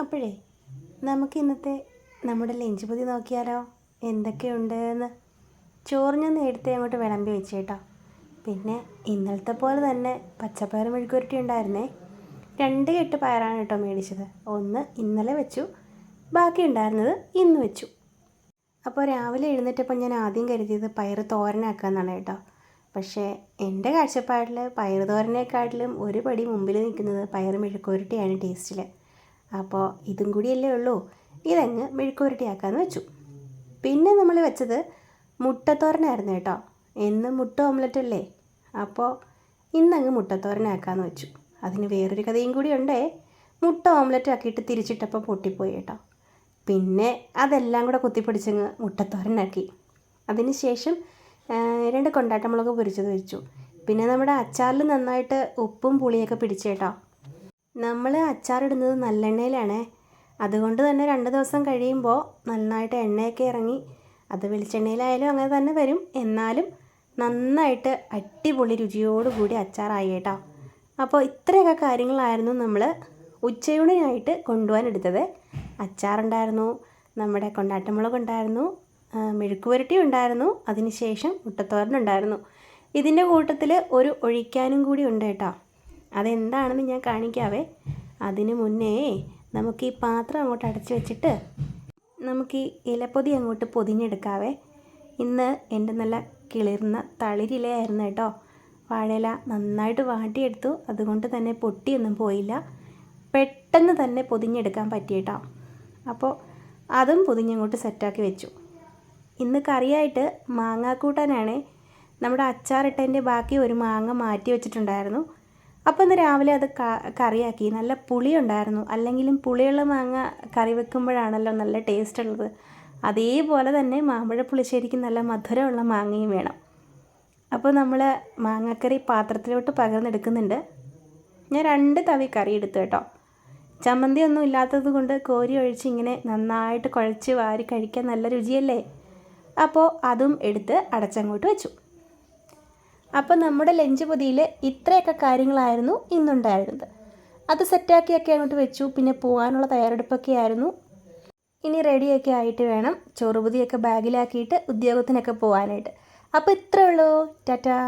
അപ്പോഴേ നമുക്ക് ഇന്നത്തെ നമ്മുടെ ലഞ്ച് പൊതി നോക്കിയാലോ, എന്തൊക്കെയുണ്ട് എന്ന്. ചോറ് ഞാൻ നേരത്തെ അങ്ങോട്ട് വിളമ്പി വെച്ചേട്ടോ. പിന്നെ ഇന്നലത്തെ പോലെ തന്നെ പച്ചപ്പയർ മെഴുക്കുവരട്ടി ഉണ്ടായിരുന്നേ. 2 കെട്ട് പയറാണ് കേട്ടോ മേടിച്ചത്. ഒന്ന് ഇന്നലെ വെച്ചു, ബാക്കി ഉണ്ടായിരുന്നത് ഇന്ന് വെച്ചു. അപ്പോൾ രാവിലെ എഴുന്നേറ്റപ്പോൾ ഞാൻ ആദ്യം കരുതിയത് പയർ തോരനാക്കാമെന്നാണ് കേട്ടോ. പക്ഷേ എൻ്റെ കാഴ്ചപ്പാടിൽ പയർ തോരനേക്കാട്ടിലും ഒരു പടി മുമ്പിൽ നിൽക്കുന്നത് പയർ മെഴുക്കുവരട്ടിയാണ് ടേസ്റ്റിൽ. അപ്പോൾ ഇതും കൂടിയല്ലേ ഉള്ളൂ, ഇതങ്ങ് മെഴുക്കുവരട്ടിയാക്കാമെന്ന് വെച്ചു. പിന്നെ നമ്മൾ വെച്ചത് മുട്ടത്തോരനായിരുന്നു കേട്ടോ. എന്നും മുട്ട ഓംലെറ്റ് അല്ലേ, അപ്പോൾ ഇന്നങ്ങ് മുട്ടത്തോരനാക്കാമെന്ന് വെച്ചു. അതിന് വേറൊരു കഥയും കൂടി ഉണ്ടേ. മുട്ട ഓംലെറ്റ് ആക്കിയിട്ട് തിരിച്ചിട്ടപ്പോൾ പൊട്ടിപ്പോയി കേട്ടോ. പിന്നെ അതെല്ലാം കൂടെ കുത്തിപ്പിടിച്ചങ്ങ് മുട്ടത്തോരനാക്കി. അതിന് ശേഷം 2 കൊണ്ടാട്ടമുളക് പൊരിച്ചത് വെച്ചു. പിന്നെ നമ്മുടെ അച്ചാറിൽ നന്നായിട്ട് ഉപ്പും പുളിയൊക്കെ പിടിച്ചേട്ടോ. നമ്മൾ അച്ചാറിടുന്നത് നല്ലെണ്ണയിലാണേ. അതുകൊണ്ട് തന്നെ 2 ദിവസം കഴിയുമ്പോൾ നന്നായിട്ട് എണ്ണയൊക്കെ ഇറങ്ങി, അത് വെളിച്ചെണ്ണയിലായാലും അങ്ങനെ തന്നെ വരും. എന്നാലും നന്നായിട്ട് അടിപൊളി രുചിയോടുകൂടി അച്ചാറായി കേട്ടോ. അപ്പോൾ ഇത്രയൊക്കെ കാര്യങ്ങളായിരുന്നു നമ്മൾ ഉച്ചയൂണിനായിട്ട് കൊണ്ടുപോകാനെടുത്തത്. അച്ചാറുണ്ടായിരുന്നു, നമ്മുടെ കൊണ്ടാട്ടമുളകുണ്ടായിരുന്നു, മെഴുക്കുവരട്ടി ഉണ്ടായിരുന്നു, അതിനുശേഷം മുട്ടത്തോരനുണ്ടായിരുന്നു. ഇതിൻ്റെ കൂട്ടത്തിൽ ഒരു ഒഴിക്കാനും കൂടി ഉണ്ട് കേട്ടോ. അതെന്താണെന്ന് ഞാൻ കാണിക്കാവേ. അതിന് മുന്നേ നമുക്ക് ഈ പാത്രം അങ്ങോട്ട് അടച്ചു വെച്ചിട്ട് നമുക്ക് ഈ ഇലപ്പൊതി അങ്ങോട്ട് പൊതിഞ്ഞെടുക്കാവേ. ഇന്ന് എൻ്റെ നല്ല കിളിർന്ന തളിരിലയായിരുന്നു കേട്ടോ. വാഴയില നന്നായിട്ട് വാട്ടിയെടുത്തു, അതുകൊണ്ട് തന്നെ പൊട്ടിയൊന്നും പോയില്ല. പെട്ടെന്ന് തന്നെ പൊതിഞ്ഞെടുക്കാൻ പറ്റിയേട്ടോ. അപ്പോൾ അതും പൊതിഞ്ഞങ്ങോട്ട് സെറ്റാക്കി വെച്ചു. ഇന്ന് കറിയായിട്ട് മാങ്ങാക്കൂട്ടാനാണ്. നമ്മുടെ അച്ചാറിട്ടതിൻ്റെ ബാക്കി ഒരു മാങ്ങ മാറ്റി വെച്ചിട്ടുണ്ടായിരുന്നു. അപ്പോൾ ഇന്ന് രാവിലെ അത് കറിയാക്കി. നല്ല പുളി ഉണ്ടായിരുന്നു. അല്ലെങ്കിലും പുളിയുള്ള മാങ്ങ കറി വെക്കുമ്പോഴാണല്ലോ നല്ല ടേസ്റ്റ് ഉള്ളത്. അതേപോലെ തന്നെ മാമ്പഴ പുളിശ്ശേരിക്ക് നല്ല മധുരമുള്ള മാങ്ങയും വേണം. അപ്പോൾ നമ്മൾ മാങ്ങാക്കറി പാത്രത്തിലോട്ട് പകർന്നെടുക്കുന്നുണ്ട്. ഞാൻ 2 തവി കറി എടുത്തു കേട്ടോ. ചമ്മന്തി ഒന്നും ഇല്ലാത്തത് കൊണ്ട് കോരി ഒഴിച്ച് ഇങ്ങനെ നന്നായിട്ട് കുഴച്ച് വാരി കഴിക്കാൻ നല്ല രുചിയല്ലേ. അപ്പോൾ അതും എടുത്ത് അടച്ചങ്ങോട്ട് വെച്ചു. അപ്പോൾ നമ്മുടെ ലഞ്ച് പൊതിയിൽ ഇത്രയൊക്കെ കാര്യങ്ങളായിരുന്നു ഇന്നുണ്ടായിരുന്നത്. അത് സെറ്റാക്കിയൊക്കെ അങ്ങോട്ട് വെച്ചു. പിന്നെ പോകാനുള്ള തയ്യാറെടുപ്പൊക്കെ ആയിരുന്നു. ഇനി റെഡിയൊക്കെ ആയിട്ട് വേണം ചോറ് പൊതിയൊക്കെ ബാഗിലാക്കിയിട്ട് ഉദ്യോഗത്തിനൊക്കെ പോകാനായിട്ട്. അപ്പോൾ ഇത്രയേ ഉള്ളൂ. ടാറ്റാ.